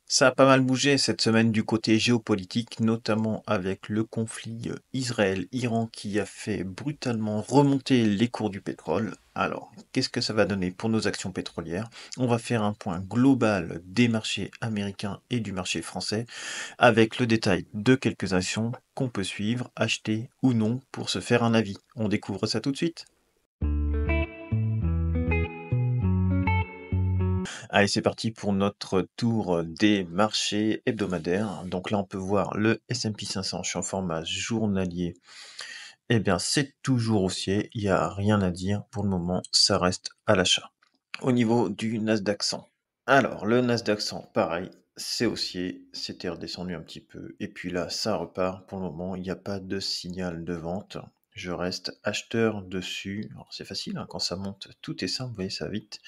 Ça a pas mal bougé cette semaine du côté géopolitique, notamment avec le conflit Israël-Iran qui a fait brutalement remonter les cours du pétrole. Alors, qu'est-ce que ça va donner pour nos actions pétrolières? On va faire un point global des marchés américains et du marché français, avec le détail de quelques actions qu'on peut suivre, acheter ou non pour se faire un avis. On découvre ça tout de suite. Allez, c'est parti pour notre tour des marchés hebdomadaires. Donc là, on peut voir le S&P 500, je suis en format journalier. Eh bien, c'est toujours haussier, il n'y a rien à dire. Pour le moment, ça reste à l'achat. Au niveau du Nasdaq 100. Alors, le Nasdaq 100, pareil, c'est haussier, c'était redescendu un petit peu. Et puis là, ça repart. Pour le moment, il n'y a pas de signal de vente. Je reste acheteur dessus. Alors, c'est facile, hein, quand ça monte, tout est simple, vous voyez, ça va vite.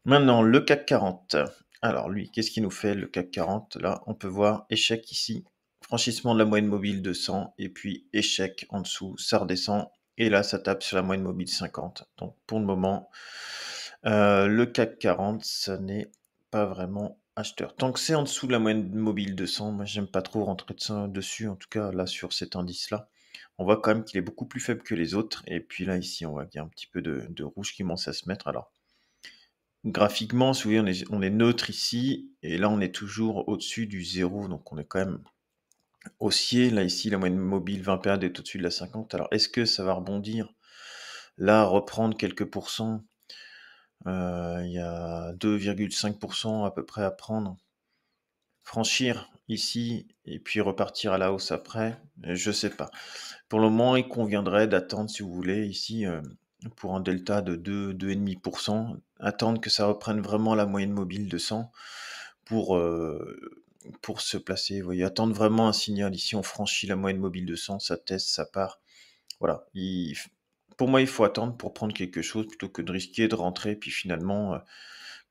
Maintenant, le CAC 40. Alors lui, qu'est-ce qu'il nous fait le CAC 40? Là, on peut voir échec ici, franchissement de la moyenne mobile 200, et puis échec en dessous, ça redescend, et là, ça tape sur la moyenne mobile 50. Donc pour le moment, le CAC 40, ça n'est pas vraiment acheteur. Tant que c'est en dessous de la moyenne mobile 200, moi j'aime pas trop rentrer dessus, en tout cas là sur cet indice-là. On voit quand même qu'il est beaucoup plus faible que les autres, et puis là ici, on voit qu'il y a un petit peu de rouge qui commence à se mettre. Alors, graphiquement, si vous voyez, on est neutre ici, et là on est toujours au-dessus du zéro, donc on est quand même haussier. Là ici, la moyenne mobile 20 périodes est au-dessus de la 50. Alors est-ce que ça va rebondir? Là, reprendre quelques pourcents, il y a 2,5% à peu près à prendre. Franchir ici, et puis repartir à la hausse après, je sais pas. Pour le moment, il conviendrait d'attendre, si vous voulez, ici, pour un delta de 2,5%, attendre que ça reprenne vraiment la moyenne mobile de 100 pour se placer. Vous voyez, attendre vraiment un signal. Ici, on franchit la moyenne mobile de 100, ça teste, ça part. Voilà. Pour moi, il faut attendre pour prendre quelque chose plutôt que de risquer de rentrer. Puis finalement,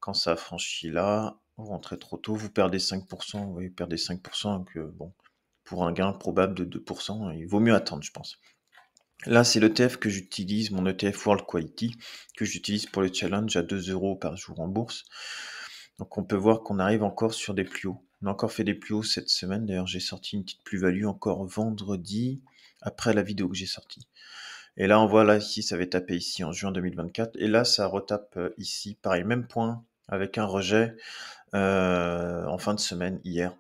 quand ça a franchi là, vous rentrez trop tôt, vous perdez 5%. Vous voyez, perdez 5%. Donc, bon, pour un gain probable de 2%, il vaut mieux attendre, je pense. Là, c'est l'ETF que j'utilise, mon ETF World Quality, que j'utilise pour les challenges à 2 euros par jour en bourse. Donc on peut voir qu'on arrive encore sur des plus hauts. On a encore fait des plus hauts cette semaine. D'ailleurs, j'ai sorti une petite plus-value encore vendredi, après la vidéo que j'ai sortie. Et là, on voit là, ici, ça avait tapé ici en juin 2024. Et là, ça retape ici, pareil, même point, avec un rejet en fin de semaine, hier.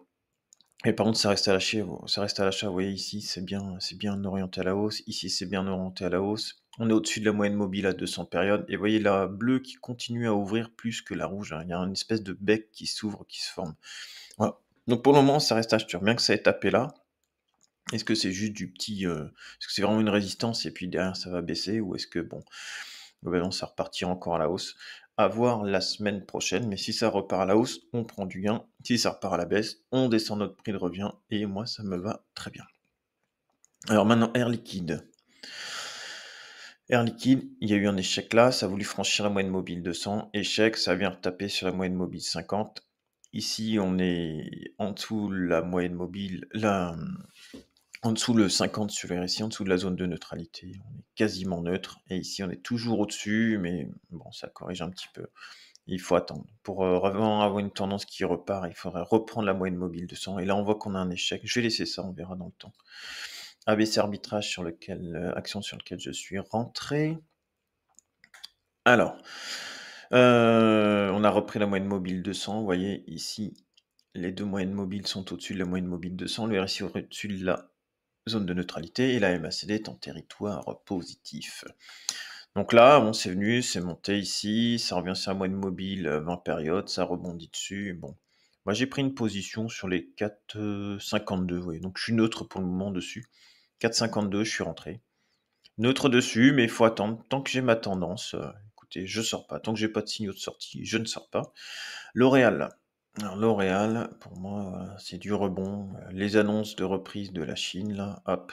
Et par contre, ça reste à l'achat. Ça reste à l'achat. Vous voyez ici, c'est bien orienté à la hausse. Ici, c'est bien orienté à la hausse. On est au-dessus de la moyenne mobile à 200 périodes. Et vous voyez la bleue qui continue à ouvrir plus que la rouge, hein. Il y a une espèce de bec qui s'ouvre, qui se forme. Voilà. Donc pour le moment, ça reste acheteur. Bien que ça ait tapé là, est-ce que c'est juste du petit, est-ce que c'est vraiment une résistance et puis derrière ça va baisser, ou est-ce que bon, globalement ça repartira encore à la hausse? À voir la semaine prochaine, mais si ça repart à la hausse, on prend du gain. Si ça repart à la baisse, on descend notre prix de revient, et moi ça me va très bien. Alors maintenant, Air Liquide. Air Liquide, il y a eu un échec là, ça a voulu franchir la moyenne mobile 200, échec, ça vient retaper sur la moyenne mobile 50. Ici, on est en dessous de la moyenne mobile, là, en dessous le 50 sur le RSI, en dessous de la zone de neutralité. On est quasiment neutre, et ici on est toujours au-dessus, mais bon, ça corrige un petit peu. Il faut attendre. Pour vraiment avoir une tendance qui repart, il faudrait reprendre la moyenne mobile de 100, et là on voit qu'on a un échec. Je vais laisser ça, on verra dans le temps. ABC arbitrage sur lequel, action sur lequel je suis rentré. Alors, on a repris la moyenne mobile 200. Vous voyez ici, les deux moyennes mobiles sont au-dessus de la moyenne mobile 200. Le RSI au-dessus de la zone de neutralité, et la MACD est en territoire positif. Donc là, bon, c'est venu, c'est monté ici, ça revient sur la moyenne mobile 20 périodes, ça rebondit dessus. Bon, moi j'ai pris une position sur les 4,52, vous voyez, donc je suis neutre pour le moment dessus. 4,52, je suis rentré. Neutre dessus, mais il faut attendre. Tant que j'ai ma tendance, écoutez, je sors pas. Tant que j'ai pas de signaux de sortie, je ne sors pas. L'Oréal. Alors L'Oréal, pour moi, c'est du rebond. Les annonces de reprise de la Chine, là, hop,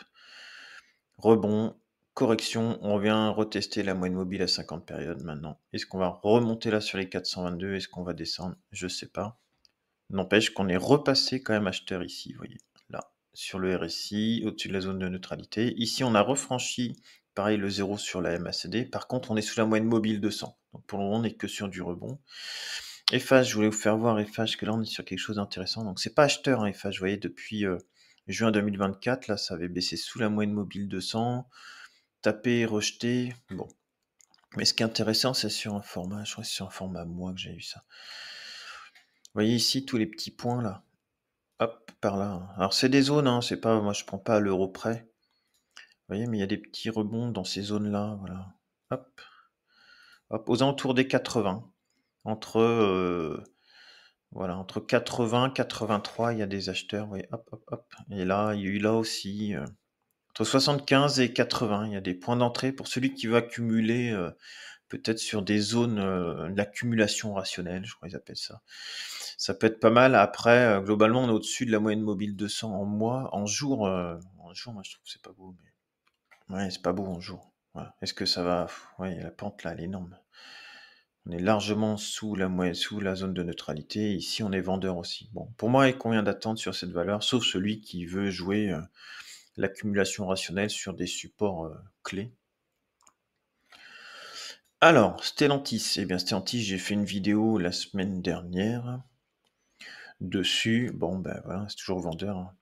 rebond, correction, on vient retester la moyenne mobile à 50 périodes maintenant. Est-ce qu'on va remonter là sur les 422? Est-ce qu'on va descendre? Je sais pas. N'empêche qu'on est repassé quand même acheteur ici, vous voyez, là, sur le RSI, au-dessus de la zone de neutralité. Ici, on a refranchi, pareil, le 0 sur la MACD. Par contre, on est sous la moyenne mobile 200. Donc pour le moment, on n'est que sur du rebond. FH, je voulais vous faire voir FH, que là, on est sur quelque chose d'intéressant. Donc, c'est pas acheteur, hein, FH. Vous voyez, depuis juin 2024, là, ça avait baissé sous la moyenne mobile 200, tapé, rejeté. Bon. Mais ce qui est intéressant, c'est sur un format, je crois que c'est sur un format mois que j'ai eu ça. Vous voyez ici tous les petits points là. Hop, par là, hein. Alors c'est des zones, hein, c'est pas, moi je prends pas à l'euro près. Vous voyez, mais il y a des petits rebonds dans ces zones-là, voilà. Hop, hop, aux alentours des 80. Voilà, entre 80 83, il y a des acheteurs, vous voyez, hop, hop, hop. Et là, il y a eu là aussi, entre 75 et 80, il y a des points d'entrée pour celui qui veut accumuler, peut-être sur des zones, l'accumulation rationnelle, je crois qu'ils appellent ça. Ça peut être pas mal. Après, globalement, on est au-dessus de la moyenne mobile 200 en mois. En jour, moi, je trouve que c'est pas beau. Mais... ouais, c'est pas beau en jour. Voilà. Est-ce que ça va... Ouais, la pente, là, elle est énorme. On est largement sous la moyenne, sous la zone de neutralité. Ici, on est vendeur aussi. Bon, pour moi, il convient d'attendre sur cette valeur, sauf celui qui veut jouer l'accumulation rationnelle sur des supports clés. Alors, Stellantis. Eh bien, Stellantis, j'ai fait une vidéo la semaine dernière dessus. Bon, ben voilà, c'est toujours vendeur, hein.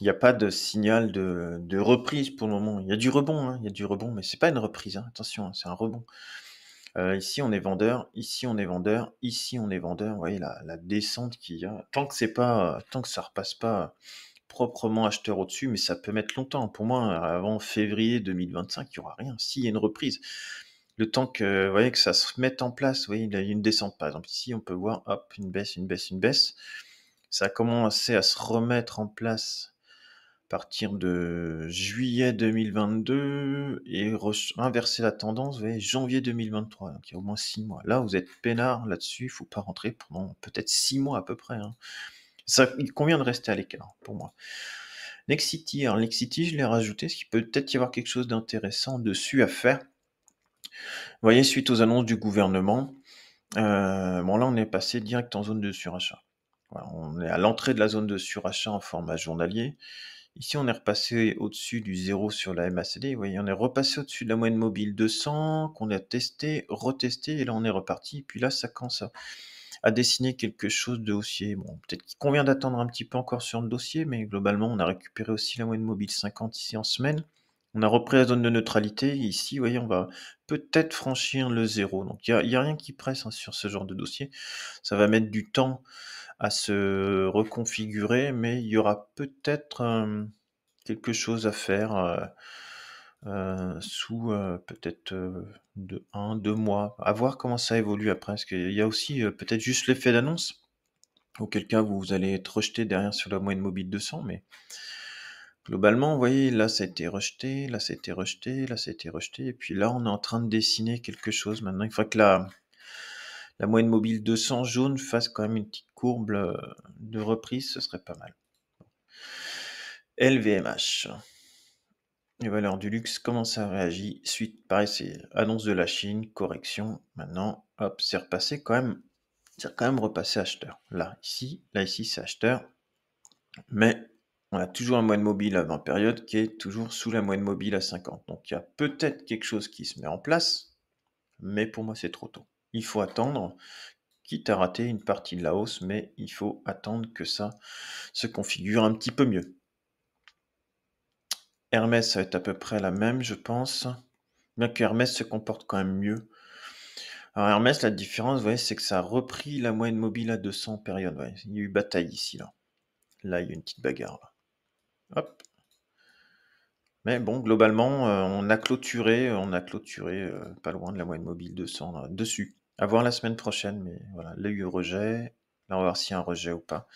Il n'y a pas de signal de reprise pour le moment. Il y a du rebond, hein, il y a du rebond, mais c'est pas une reprise, hein, attention, hein, c'est un rebond. Ici, on est vendeur, ici, on est vendeur, ici, on est vendeur. Vous voyez la descente qu'il y a. Tant que ça repasse pas proprement acheteur au-dessus, mais ça peut mettre longtemps. Pour moi, avant février 2025, il n'y aura rien. S'il y a une reprise, le temps que, vous voyez, que ça se mette en place, vous voyez, il y a une descente, par exemple. Ici, on peut voir, hop, une baisse, une baisse, une baisse. Ça a commencé à se remettre en place à partir de juillet 2022 et inverser la tendance, vous voyez, janvier 2023. Donc il y a au moins 6 mois. Là, vous êtes peinard là-dessus, il ne faut pas rentrer pendant peut-être 6 mois à peu près, hein. Ça, il convient de rester à l'écart pour moi. Nexity, alors Nexity, je l'ai rajouté, parce qu'il peut peut-être y avoir quelque chose d'intéressant dessus à faire. Vous voyez, suite aux annonces du gouvernement, bon là on est passé direct en zone de surachat. Voilà, on est à l'entrée de la zone de surachat en format journalier. Ici, on est repassé au-dessus du 0 sur la MACD. Vous voyez, on est repassé au-dessus de la moyenne mobile 200, qu'on a testé, retesté, et là, on est reparti. Puis là, ça commence à dessiner quelque chose de haussier. Bon, peut-être qu'il convient d'attendre un petit peu encore sur le dossier, mais globalement, on a récupéré aussi la moyenne mobile 50 ici en semaine. On a repris la zone de neutralité. Ici, vous voyez, on va peut-être franchir le 0. Donc, il n'y a rien qui presse, hein, sur ce genre de dossier. Ça va mettre du temps à se reconfigurer, mais il y aura peut-être quelque chose à faire sous peut-être de 1, 2 mois. À voir comment ça évolue après, parce qu'il y a aussi peut-être juste l'effet d'annonce, auquel cas vous allez être rejeté derrière sur la moyenne mobile 200, mais globalement, vous voyez, là ça a été rejeté, là ça a été rejeté, là ça a été rejeté, et puis là on est en train de dessiner quelque chose maintenant. Il faudrait que la moyenne mobile 200 jaune fasse quand même une petite courbe de reprise, ce serait pas mal. LVMH. Les valeurs du luxe, comment ça réagit? Suite, pareil, c'est annonce de la Chine, correction. Maintenant, hop, c'est repassé quand même. C'est quand même repassé acheteur. Là, ici, c'est acheteur. Mais on a toujours un moyenne mobile à 20 périodes qui est toujours sous la moyenne mobile à 50. Donc il y a peut-être quelque chose qui se met en place, mais pour moi, c'est trop tôt. Il faut attendre, quitte à rater une partie de la hausse, mais il faut attendre que ça se configure un petit peu mieux. Hermès, ça va être à peu près la même, je pense. Bien que Hermès se comporte quand même mieux. Alors Hermès, la différence, vous voyez, c'est que ça a repris la moyenne mobile à 200 périodes. Ouais. Il y a eu bataille ici, là. Là, il y a une petite bagarre, là. Hop. Mais bon, globalement, on a clôturé pas loin de la moyenne mobile 200 là, dessus. À voir la semaine prochaine, mais voilà, là, il y a eu rejet. Là, on va voir s'il y a un rejet ou pas.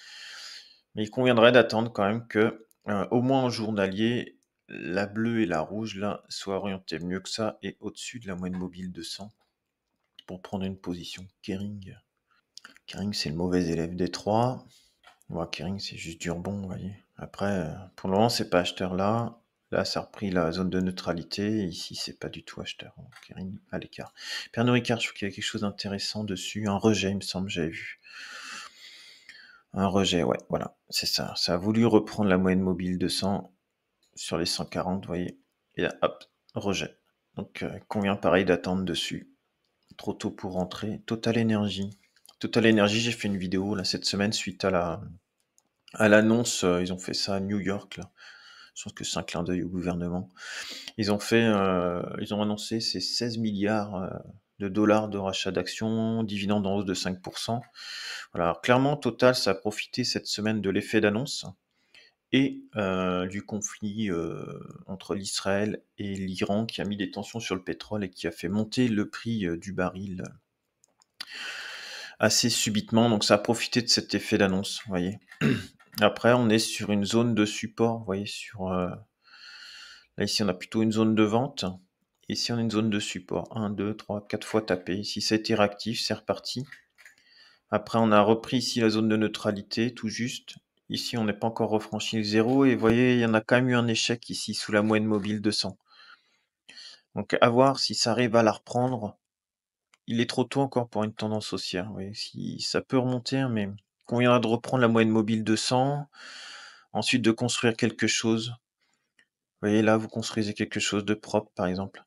Mais il conviendrait d'attendre quand même que, au moins en journalier, la bleue et la rouge, là, soient orientées mieux que ça et au-dessus de la moyenne mobile 200 pour prendre une position. Kering. Kering, c'est le mauvais élève des trois. Moi, Kering, c'est juste du rebond, vous voyez. Après, pour le moment, c'est pas acheteur là. Là, ça a repris la zone de neutralité. Et ici, c'est pas du tout acheteur. Donc, Kering à l'écart. Pernod Ricard, je trouve qu'il y a quelque chose d'intéressant dessus. Un rejet, il me semble, j'avais vu. Un rejet, ouais, voilà, c'est ça. Ça a voulu reprendre la moyenne mobile 200 sur les 140, vous voyez. Et là, hop, rejet. Donc, convient pareil d'attendre dessus. Trop tôt pour rentrer. Total Energy. Total Energy, j'ai fait une vidéo là cette semaine suite à l'annonce, ils ont fait ça à New York là. Je pense que c'est un clin d'œil au gouvernement. Ils ont annoncé ces 16 milliards de dollars de rachat d'actions, dividendes en hausse de 5. Voilà, alors clairement Total, ça a profité cette semaine de l'effet d'annonce et du conflit, entre l'Israël et l'Iran qui a mis des tensions sur le pétrole et qui a fait monter le prix, du baril, assez subitement. Donc ça a profité de cet effet d'annonce, vous voyez? Après, on est sur une zone de support, vous voyez? Là, ici, on a plutôt une zone de vente. Ici, on a une zone de support. 1, 2, 3, 4 fois tapé. Ici, ça a été réactif, c'est reparti. Après, on a repris ici la zone de neutralité, tout juste. Ici, on n'est pas encore refranchi le zéro. Et vous voyez, il y en a quand même eu un échec ici, sous la moyenne mobile 200. Donc, à voir si ça arrive à la reprendre. Il est trop tôt encore pour une tendance haussière. Vous voyez, si ça peut remonter, hein, mais on viendra de reprendre la moyenne mobile 200. Ensuite, de construire quelque chose. Vous voyez, là, vous construisez quelque chose de propre, par exemple.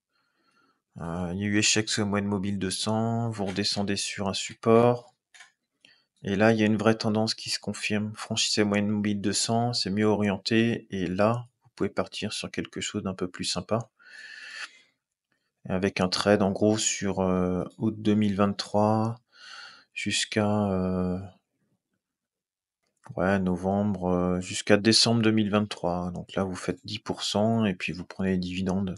Il y a eu échec sur la moyenne mobile 200, vous redescendez sur un support. Et là, il y a une vraie tendance qui se confirme. Franchissez la moyenne mobile 200, c'est mieux orienté. Et là, vous pouvez partir sur quelque chose d'un peu plus sympa. Avec un trade, en gros, sur août 2023 jusqu'à novembre, jusqu'à décembre 2023. Donc là, vous faites 10% et puis vous prenez les dividendes.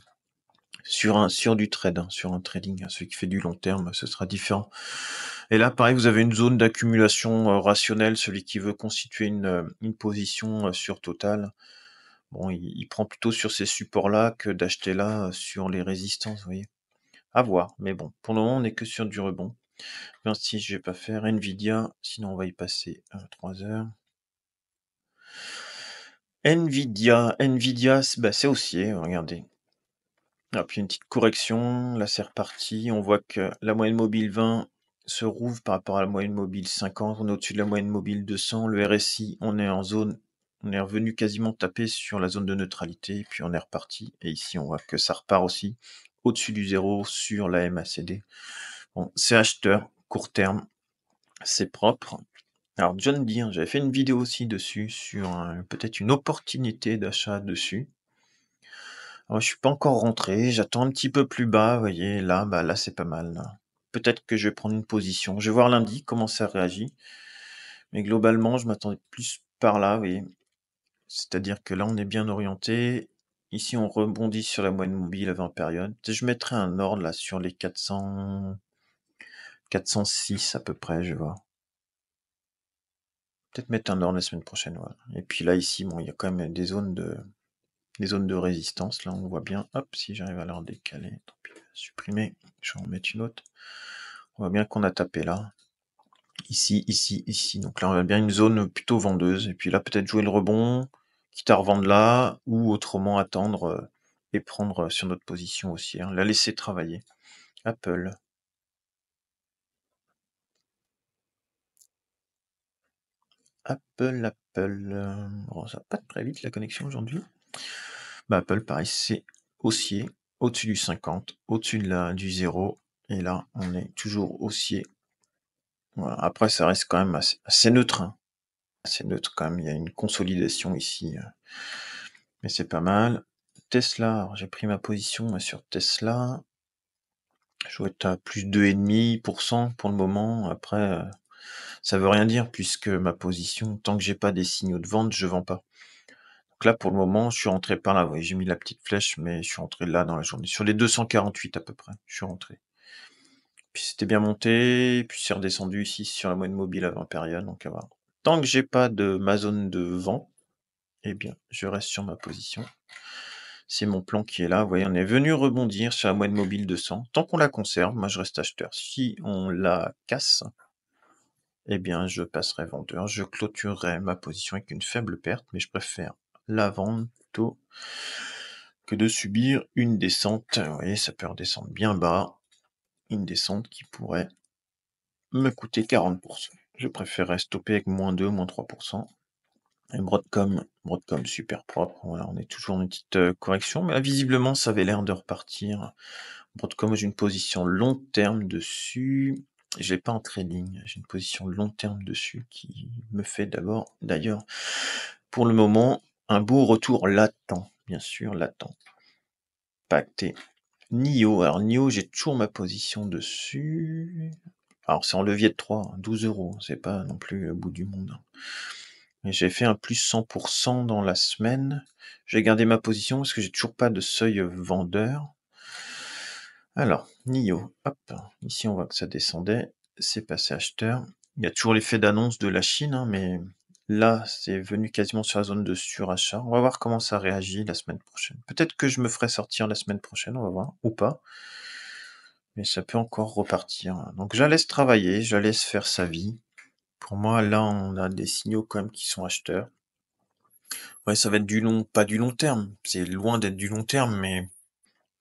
Sur du trade, hein, sur un trading, celui qui fait du long terme, ce sera différent. Et là, pareil, vous avez une zone d'accumulation rationnelle, celui qui veut constituer une position sur Total. Bon, il prend plutôt sur ces supports-là que d'acheter là sur les résistances, vous voyez. À voir, mais bon, pour le moment, on n'est que sur du rebond. Si je vais pas faire Nvidia, sinon on va y passer 3 heures. Nvidia, c'est haussier, regardez. Ah, puis une petite correction, là c'est reparti, on voit que la moyenne mobile 20 se rouvre par rapport à la moyenne mobile 50, on est au-dessus de la moyenne mobile 200, le RSI, on est en zone, on est revenu quasiment taper sur la zone de neutralité, puis on est reparti, et ici on voit que ça repart aussi au-dessus du zéro sur la MACD. Bon, c'est acheteur, court terme, c'est propre. Alors John Deere, j'avais fait une vidéo aussi dessus, sur peut-être une opportunité d'achat dessus. Alors, je suis pas encore rentré, j'attends un petit peu plus bas, vous voyez, là c'est pas mal, là. Peut-être que je vais prendre une position. Je vais voir lundi comment ça réagit. Mais globalement, je m'attendais plus par là, vous voyez. C'est-à-dire que là, on est bien orienté. Ici, on rebondit sur la moyenne mobile à 20 périodes. Je mettrai un ordre là sur les 406 à peu près, je vois. Peut-être mettre un ordre la semaine prochaine, voilà. Et puis là, ici, bon, il y a quand même des zones de résistance. Là, on voit bien. Hop, si j'arrive à leur décaler, tant pis, supprimer. Je vais en mettre une autre. On voit bien qu'on a tapé là. Ici, ici, ici. Donc là, on a bien une zone plutôt vendeuse. Et puis là, peut-être jouer le rebond, quitte à revendre là, ou autrement attendre et prendre sur notre position haussière. La laisser travailler. Apple. Bon, ça va pas très vite la connexion aujourd'hui. Apple, pareil, c'est haussier, au-dessus du 50, au-dessus du 0. Et là, on est toujours haussier. Voilà. Après, ça reste quand même assez neutre, hein. Assez neutre quand même. Il y a une consolidation ici. Mais c'est pas mal. Tesla, alors j'ai pris ma position sur Tesla. Je dois être à plus 2,5% pour le moment. Après, ça veut rien dire puisque ma position, tant que j'ai pas des signaux de vente, je vends pas. Donc là, pour le moment, je suis rentré par là. Vous voyez, j'ai mis la petite flèche, mais je suis rentré là dans la journée. Sur les 248 à peu près, je suis rentré. Puis c'était bien monté, puis c'est redescendu ici sur la moyenne mobile à 20 périodes, donc à voir. Tant que j'ai pas de ma zone de vent, eh bien, je reste sur ma position. C'est mon plan qui est là. Vous voyez, on est venu rebondir sur la moyenne mobile 200. Tant qu'on la conserve, moi je reste acheteur. Si on la casse, eh bien, je passerai vendeur. Je clôturerai ma position avec une faible perte, mais je préfère la vendre plutôt que de subir une descente. Vous voyez, ça peut redescendre bien bas. Une descente qui pourrait me coûter 40%. Je préférerais stopper avec moins 2, moins 3%. Et Broadcom super propre. Voilà, on est toujours en une petite correction, mais là, visiblement, ça avait l'air de repartir. Broadcom, j'ai une position long terme dessus. Je l'ai pas en trading, j'ai une position de long terme dessus qui me fait d'ailleurs, pour le moment, un beau retour latent, bien sûr, latent, pacté. NIO, alors NIO, j'ai toujours ma position dessus. Alors c'est en levier de 3, 12 euros, c'est pas non plus le bout du monde. Et j'ai fait un plus 100% dans la semaine. J'ai gardé ma position parce que j'ai toujours pas de seuil vendeur. Alors, NIO, hop, ici on voit que ça descendait, c'est passé acheteur. Il y a toujours l'effet d'annonce de la Chine, mais là c'est venu quasiment sur la zone de surachat. On va voir comment ça réagit la semaine prochaine. Peut-être que je me ferai sortir la semaine prochaine, on va voir, ou pas. Mais ça peut encore repartir. Donc je la laisse travailler, je la laisse faire sa vie. Pour moi, là, on a des signaux quand même qui sont acheteurs. Ouais, ça va être du long, pas du long terme. C'est loin d'être du long terme, mais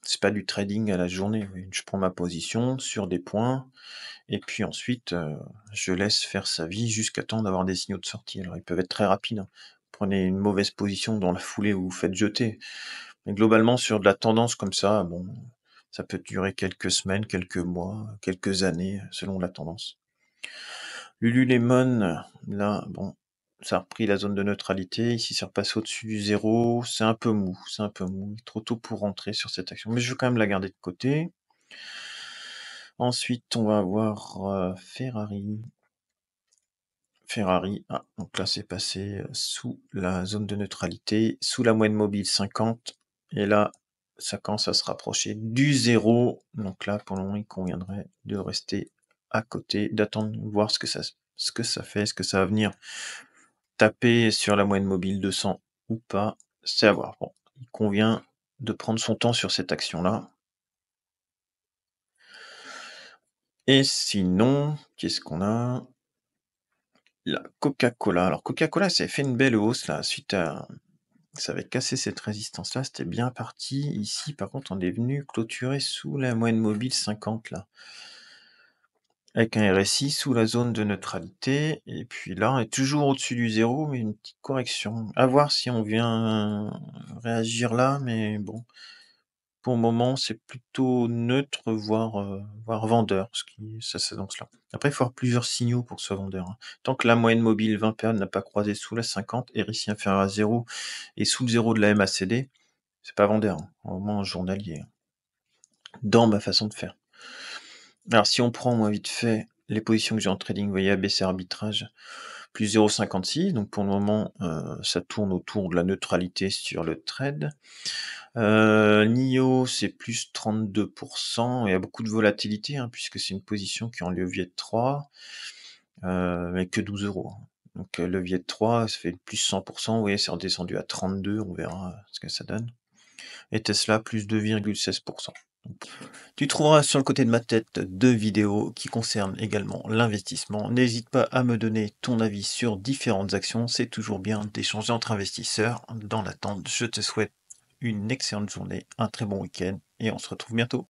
c'est pas du trading à la journée. Oui. Je prends ma position sur des points, et puis ensuite, je laisse faire sa vie jusqu'à temps d'avoir des signaux de sortie. Alors, ils peuvent être très rapides. Prenez une mauvaise position dans la foulée, vous vous faites jeter. Mais globalement, sur de la tendance comme ça, bon, ça peut durer quelques semaines, quelques mois, quelques années, selon la tendance. Lululemon, là, bon, ça a repris la zone de neutralité. Ici, c'est repassé au-dessus du zéro. C'est un peu mou, c'est un peu mou. Trop tôt pour rentrer sur cette action. Mais je veux quand même la garder de côté. Ensuite, on va avoir Ferrari. Ferrari, ah, donc là, c'est passé sous la zone de neutralité, sous la moyenne mobile 50. Et là, ça commence à se rapprocher du zéro. Donc là, pour le moment, il conviendrait de rester à côté, d'attendre, voir ce que ça fait, est-ce que ça va venir taper sur la moyenne mobile 200 ou pas, c'est à voir. Bon, il convient de prendre son temps sur cette action-là. Et sinon, qu'est-ce qu'on a? La Coca-Cola. Alors Coca-Cola, ça avait fait une belle hausse là, suite à... Ça avait cassé cette résistance-là, c'était bien parti. Ici, par contre, on est venu clôturer sous la moyenne mobile 50 là. Avec un RSI sous la zone de neutralité. Et puis là, on est toujours au-dessus du zéro, mais une petite correction. À voir si on vient réagir là, mais bon. Pour le moment, c'est plutôt neutre, voire vendeur, ça s'annonce là. Après, il faut avoir plusieurs signaux pour que ce soit vendeur. Tant que la moyenne mobile 20 périodes n'a pas croisé sous la 50, RSI inférieur à 0 et sous le 0 de la MACD, c'est pas vendeur, au moins en journalier, dans ma façon de faire. Alors si on prend, moi, vite fait, les positions que j'ai en trading, vous voyez, ABC arbitrage, plus 0,56, donc pour le moment, ça tourne autour de la neutralité sur le trade. NIO, c'est plus 32%, il y a beaucoup de volatilité, puisque c'est une position qui est en levier de 3, mais que 12 euros. Donc levier de 3, ça fait plus 100%, vous voyez, c'est redescendu à 32, on verra ce que ça donne. Et Tesla, plus 2,16%. Tu trouveras sur le côté de ma tête 2 vidéos qui concernent également l'investissement. N'hésite pas à me donner ton avis sur différentes actions, c'est toujours bien d'échanger entre investisseurs. Dans l'attente, je te souhaite une excellente journée, un très bon week-end et on se retrouve bientôt.